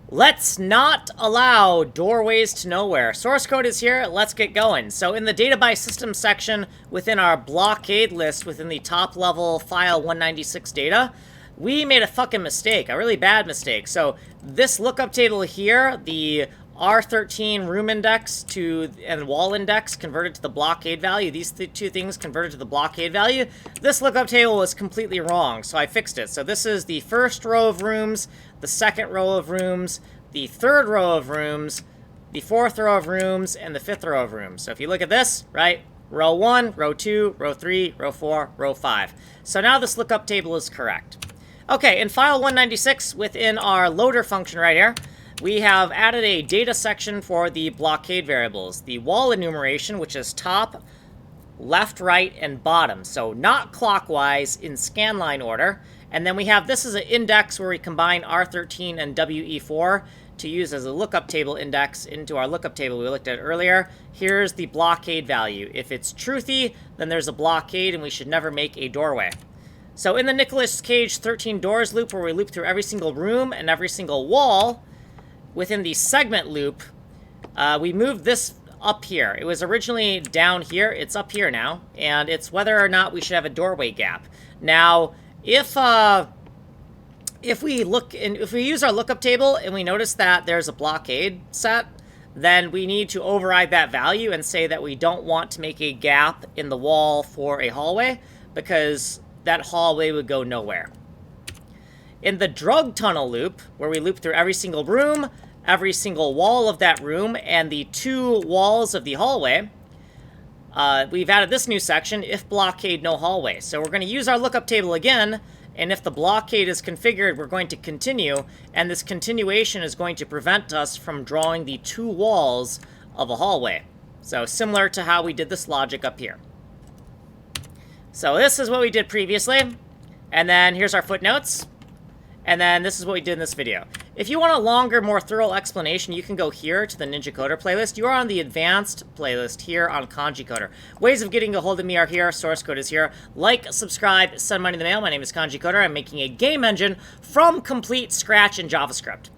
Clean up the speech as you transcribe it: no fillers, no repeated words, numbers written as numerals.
Let's not allow doorways to nowhere. Source code is here. Let's get going. So in the data by system section within our blockade list within the top level file 196 data, we made a fucking mistake, a really bad mistake. So this lookup table here, the R13 room index and wall index converted to the blockade value, these two things converted to the blockade value, this lookup table was completely wrong, so I fixed it. So this is the first row of rooms, the second row of rooms, the third row of rooms, the fourth row of rooms, and the fifth row of rooms. So if you look at this, right, row 1, row 2, row 3, row 4, row 5. So now this lookup table is correct. Okay, in file 196, within our loader function right here, we have added a data section for the blockade variables. The wall enumeration, which is top, left, right, and bottom. So not clockwise in scanline order. And then we have this as an index where we combine R13 and WE4 to use as a lookup table index into our lookup table we looked at earlier. Here's the blockade value. If it's truthy, then there's a blockade and we should never make a doorway. So in the Nicolas Cage 13 doors loop, where we loop through every single room and every single wall, within the segment loop, we moved this up here. It was originally down here. It's up here now, and it's whether or not we should have a doorway gap. Now, if we use our lookup table and we notice that there's a blockade set, then we need to override that value and say that we don't want to make a gap in the wall for a hallway, because that hallway would go nowhere. In the drug tunnel loop, where we loop through every single room, every single wall of that room, and the two walls of the hallway, we've added this new section, if blockade, no hallway. So we're going to use our lookup table again, and if the blockade is configured, we're going to continue, and this continuation is going to prevent us from drawing the two walls of a hallway. So similar to how we did this logic up here. So this is what we did previously, and then here's our footnotes, and then this is what we did in this video. If you want a longer, more thorough explanation, you can go here to the Ninja Coder playlist. You are on the advanced playlist here on Kanji Coder. Ways of getting a hold of me are here. Source code is here. Like, subscribe, send money in the mail. My name is Kanji Coder. I'm making a game engine from complete scratch in JavaScript.